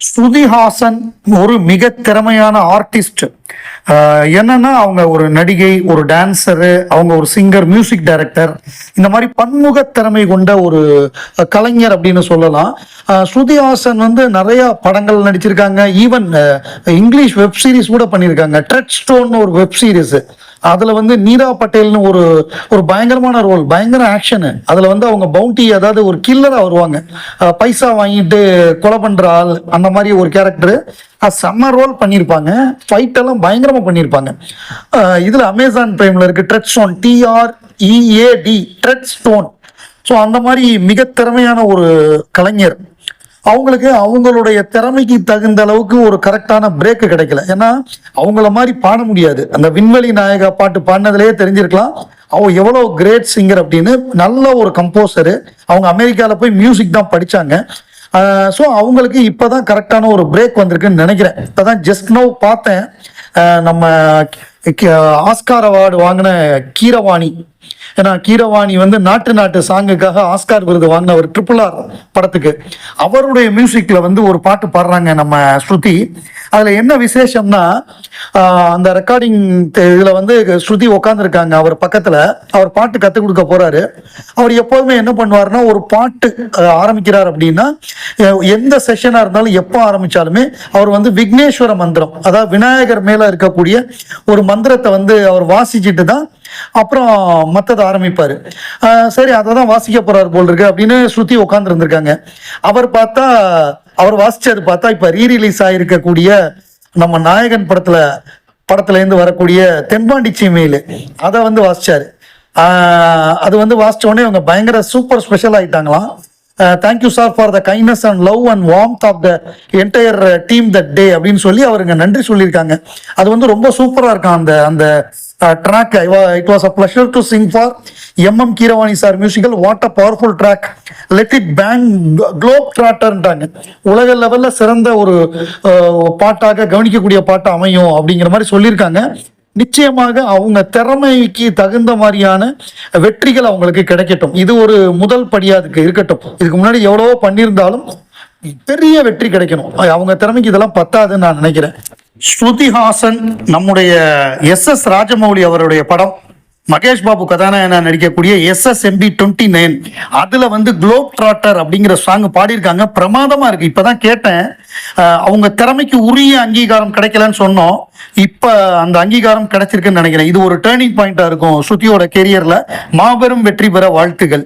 ஸ்ருதிஹாசன் ஒரு மிக திறமையான ஆர்டிஸ்ட். என்னன்னா அவங்க ஒரு நடிகை, ஒரு டான்சரு, அவங்க ஒரு சிங்கர், மியூசிக் டைரக்டர், இந்த மாதிரி பன்முக திறமை கொண்ட ஒரு கலைஞர் அப்படின்னு சொல்லலாம். ஸ்ருதிஹாசன் வந்து நிறைய படங்கள் நடிச்சிருக்காங்க. ஈவன் இங்கிலீஷ் வெப் சீரிஸ் கூட பண்ணியிருக்காங்க. ட்ரெட் ஸ்டோன் ஒரு வெப் சீரிஸ். அதுல வந்து நீரா பட்டேல்னு ஒரு ஒரு பயங்கரமான ரோல், பயங்கர ஆக்ஷனு. அதுல வந்து அவங்க பவுண்டி, அதாவது ஒரு கில்லரா வருவாங்க, பைசா வாங்கிட்டு கொலை பண்ற ஆள், அந்த மாதிரி ஒரு கேரக்டர். செம்ம ரோல் பண்ணியிருப்பாங்க. ஃபைட் எல்லாம் பயங்கரமா பண்ணியிருப்பாங்க. இதுல அமேசான் பிரைம்ல இருக்கு thread stone, TREAD, thread stone. So அந்த மாதிரி மிக திறமையான ஒரு கலைஞர். அவங்களுக்கு அவங்களுடைய திறமைக்கு தகுந்த அளவுக்கு ஒரு கரெக்டான பிரேக் கிடைக்கல. ஏன்னா அவங்கள மாதிரி பாட முடியாது. அந்த விண்வெளி நாயகா பாட்டு பாடினதுலேயே தெரிஞ்சிருக்கலாம் அவங்க எவ்வளோ கிரேட் சிங்கர் அப்படின்னு. நல்ல ஒரு கம்போசரு. அவங்க அமெரிக்காவில் போய் மியூசிக் தான் படித்தாங்க. ஸோ அவங்களுக்கு இப்போதான் கரெக்டான ஒரு பிரேக் வந்திருக்குன்னு நினைக்கிறேன். இப்போதான் ஜஸ்ட் நோ பார்த்தேன். நம்ம ஆஸ்கார் அவார்டு வாங்கின கீரவாணி, ஏன்னா கீரவாணி வந்து நாட்டு சாங்குக்காக ஆஸ்கார் விருது வாங்கின ஒரு RRR படத்துக்கு அவருடைய மியூசிக்ல வந்து ஒரு பாட்டு பாடுறாங்க நம்ம ஸ்ருதி. அதுல என்ன விசேஷம்னா, அந்த ரெக்கார்டிங் இதுல வந்து ஸ்ருதி உட்காந்துருக்காங்க அவர் பக்கத்துல. அவர் பாட்டு கத்துக் கொடுக்க போறாரு. அவர் எப்போதுமே என்ன பண்ணுவாருன்னா, ஒரு பாட்டு ஆரம்பிக்கிறார் அப்படின்னா, எந்த செஷனா இருந்தாலும் எப்போ ஆரம்பிச்சாலுமே அவர் வந்து விக்னேஸ்வர மந்திரம், அதாவது விநாயகர் மேல இருக்கக்கூடிய ஒரு மந்திரத்தை வந்து அவர் வாசிச்சுட்டு தான் அப்புறம் மத்ததை ஆரம்பிப்பாரு. சரி, அதை தான் வாசிக்க போறாரு போல் இருக்கு அப்படின்னு ஸ்ருதி உட்கார்ந்து இருந்திருக்காங்க. அவர் வாசிச்சது பார்த்தா இப்ப ரீரிலீஸ் ஆயிருக்கக்கூடிய நம்ம நாயகன் படத்துல இருந்து வரக்கூடிய தென்பாண்டி சீமையில் அதை வந்து வாசிச்சாரு. அது வந்து வாசிச்ச உடனே அவங்க பயங்கர சூப்பர் ஸ்பெஷல் ஆயிட்டாங்களாம். Thank you sir for the kindness and love and warmth of the entire team that day அப்படின்னு சொல்லி அவருங்க நன்றி சொல்லியிருக்காங்க. அது வந்து ரொம்ப சூப்பரா இருக்கான் அந்த அந்த track. It was a pleasure to sing for M.M. Keeravani sir musical. What a powerful track. Let it bang. Globe Trotter-ன்றாங்க. உலக லெவல்ல சிறந்த ஒரு பாட்டாக கவனிக்கக்கூடிய பாட்டு அமையும் அப்படிங்கிற மாதிரி சொல்லியிருக்காங்க. நிச்சயமாக அவங்க திறமைக்கு தகுந்த மாதிரியான வெற்றிகள் அவங்களுக்கு கிடைக்கட்டும். இது ஒரு முதல் படியா அதுக்கு இருக்கட்டும். இதுக்கு முன்னாடி எவ்வளவோ பண்ணியிருந்தாலும் பெரிய வெற்றி கிடைக்கணும். அவங்க திறமைக்கு இதெல்லாம் பத்தாதுன்னு நான் நினைக்கிறேன். ஸ்ருதிஹாசன் நம்முடைய SS ராஜமௌலி அவருடைய படம், மகேஷ் பாபு கதாநாயகனா நடிக்கக்கூடிய SSMB29, அதுல வந்து குளோப் ட்ராட்டர் அப்படிங்கிற சாங் பாடியிருக்காங்க. பிரமாதமா இருக்கு. இப்பதான் கேட்டேன். அவங்க திறமைக்கு உரிய அங்கீகாரம் கிடைக்கலன்னு சொன்னோம். இப்ப அந்த அங்கீகாரம் கிடைச்சிருக்குன்னு நினைக்கிறேன். இது ஒரு டேர்னிங் பாயிண்டா இருக்கும் ஸ்ருதியோட கெரியர்ல. மாபெரும் வெற்றி பெற வாழ்த்துகள்.